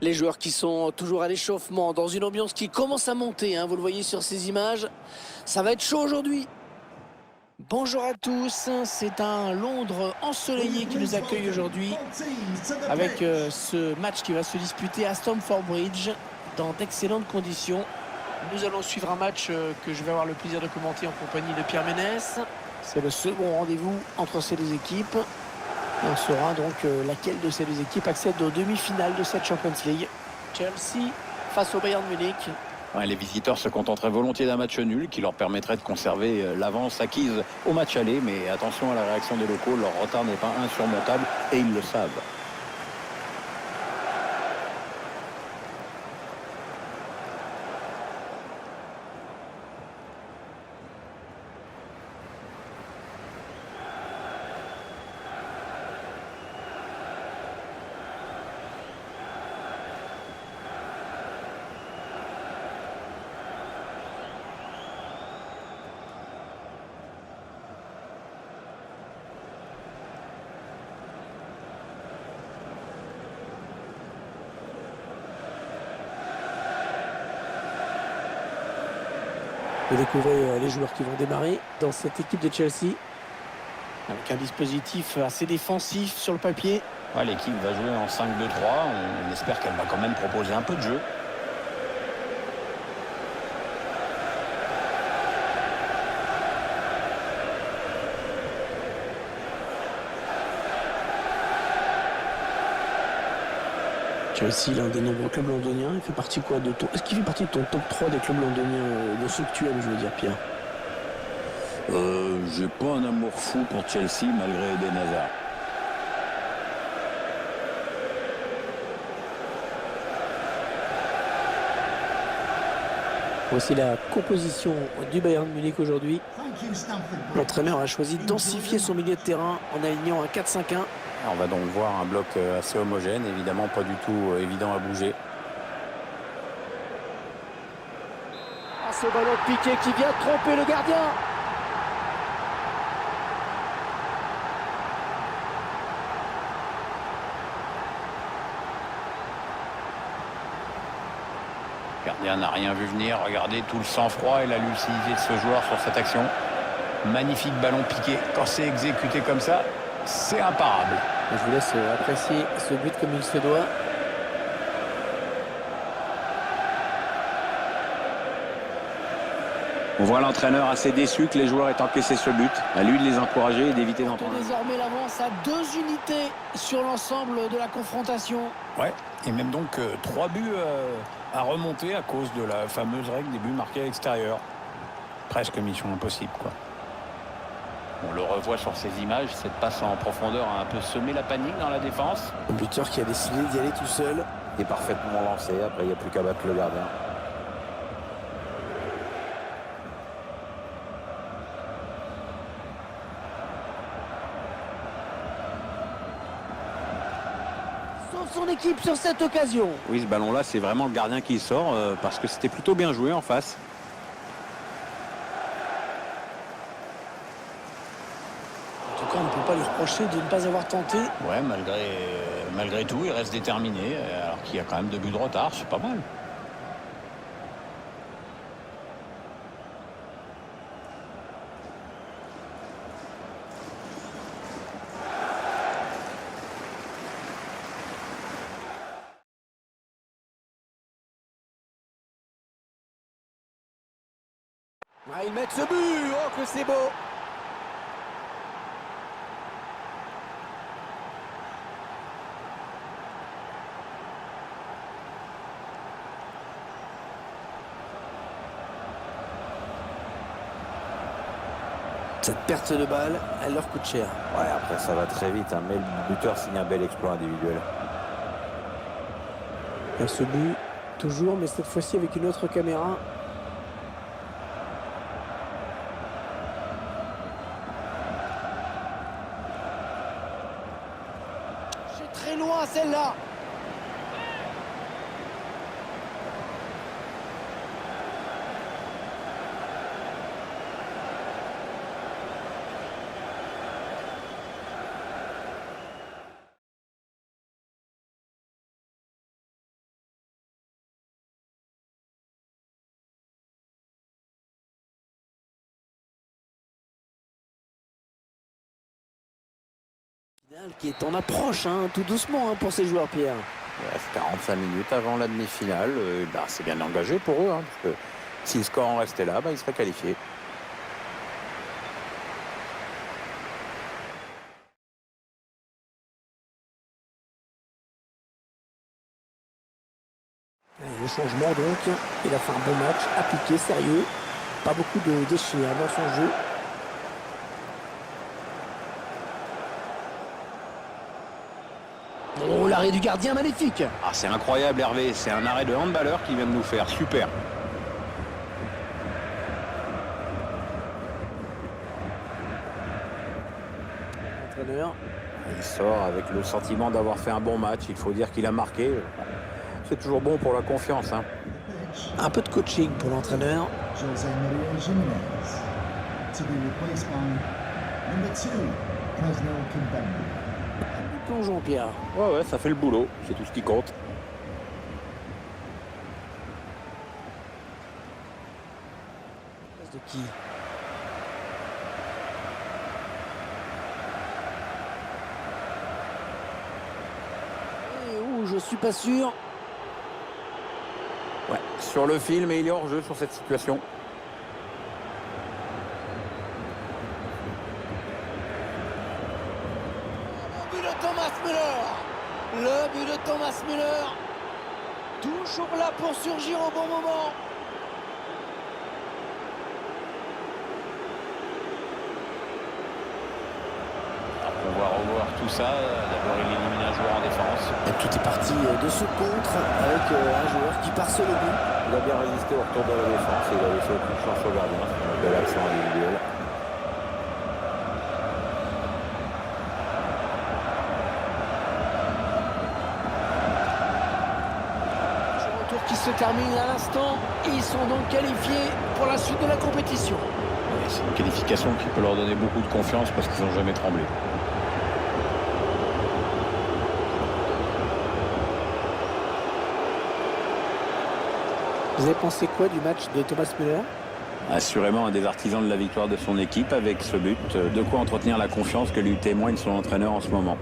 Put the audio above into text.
Les joueurs qui sont toujours à l'échauffement, dans une ambiance qui commence à monter, hein, vous le voyez sur ces images. Ça va être chaud aujourd'hui. Bonjour à tous, c'est un Londres ensoleillé qui nous accueille aujourd'hui avec ce match qui va se disputer à Stamford Bridge dans d'excellentes conditions. Nous allons suivre un match que je vais avoir le plaisir de commenter en compagnie de Pierre Ménès. C'est le second rendez-vous entre ces deux équipes. Et on saura donc laquelle de ces deux équipes accède aux demi-finales de cette Champions League. Chelsea face au Bayern Munich. Ouais, les visiteurs se contenteraient volontiers d'un match nul qui leur permettrait de conserver l'avance acquise au match aller. Mais attention à la réaction des locaux, leur retard n'est pas insurmontable et ils le savent. Vous découvrez les joueurs qui vont démarrer dans cette équipe de Chelsea. Avec un dispositif assez défensif sur le papier. Ouais, l'équipe va jouer en 5-2-3. On espère qu'elle va quand même proposer un peu de jeu. Chelsea, l'un des nombreux clubs londoniens. Il fait partie quoi de ton... Est-ce qu'il fait partie de ton top 3 des clubs londoniens de ceux que tu aimes, je veux dire, Pierre? J'ai pas un amour fou pour Chelsea malgré Eden Hazard. Voici la composition du Bayern Munich aujourd'hui. L'entraîneur a choisi de densifier son milieu de terrain en alignant un 4-5-1. On va donc voir un bloc assez homogène, évidemment pas du tout évident à bouger. Ah, ce ballon piqué qui vient tromper le gardien. Le gardien n'a rien vu venir. Regardez tout le sang-froid et la lucidité de ce joueur sur cette action. Magnifique ballon piqué. Quand c'est exécuté comme ça, c'est imparable. Je vous laisse apprécier ce but comme il se doit. On voit l'entraîneur assez déçu que les joueurs aient encaissé ce but. À lui de les encourager et d'éviter d'entendre. Désormais l'avance à 2 unités sur l'ensemble de la confrontation. Ouais, et même donc 3 buts à remonter à cause de la fameuse règle des buts marqués à l'extérieur. Presque mission impossible, quoi. On le revoit sur ces images, cette passe en profondeur a un peu semé la panique dans la défense. Le buteur qui a décidé d'y aller tout seul. Il est parfaitement lancé, après il n'y a plus qu'à battre le gardien. Sauve son équipe sur cette occasion. Oui, ce ballon-là, c'est vraiment le gardien qui sort parce que c'était plutôt bien joué en face. En tout cas, on ne peut pas lui reprocher de ne pas avoir tenté. Ouais, malgré tout, il reste déterminé, alors qu'il y a quand même 2 buts de retard, c'est pas mal. Ah, ils mettent ce but. Oh, que c'est beau. Cette perte de balle, elle leur coûte cher. Ouais, après ça va très vite, hein, mais le buteur signe un bel exploit individuel. Il y a ce but, toujours, mais cette fois-ci avec une autre caméra. C'est très loin celle-là. Qui est en approche, hein, tout doucement pour ces joueurs, Pierre. Il reste 45 minutes avant la demi-finale. C'est bien engagé pour eux, parce que si le score en restait là, ils seraient qualifiés. Le changement donc, il a fait un bon match, appliqué, sérieux, pas beaucoup de déchets dans son jeu. Oh, l'arrêt du gardien magnifique. Ah, c'est incroyable, Hervé, c'est un arrêt de handballeur qui vient de nous faire, super. Entraîneur. Il sort avec le sentiment d'avoir fait un bon match. Il faut dire qu'il a marqué. C'est toujours bon pour la confiance. Un peu de coaching pour l'entraîneur. José Maria Jiménez to be replaced by number 2, Cosnel Kimpembe. Plongeons, Pierre. Ouais, ça fait le boulot. C'est tout ce qui compte. Place de qui? Je suis pas sûr. Ouais, sur le fil, mais il est hors jeu sur cette situation. Le but de Thomas Müller. Le but de Thomas Müller. Toujours là pour surgir au bon moment. On va revoir tout ça. D'abord, il élimine un joueur en défense. Et tout est parti de ce contre avec un joueur qui part sur le but. Il a bien résisté au retour de la défense et il a laissé aucune chance au gardien. C'est un bel accent individuel. Retour qui se termine à l'instant. Ils sont donc qualifiés pour la suite de la compétition. Et c'est une qualification qui peut leur donner beaucoup de confiance parce qu'ils n'ont jamais tremblé. Vous avez pensé quoi du match de Thomas Müller? Assurément un des artisans de la victoire de son équipe avec ce but. De quoi entretenir la confiance que lui témoigne son entraîneur en ce moment.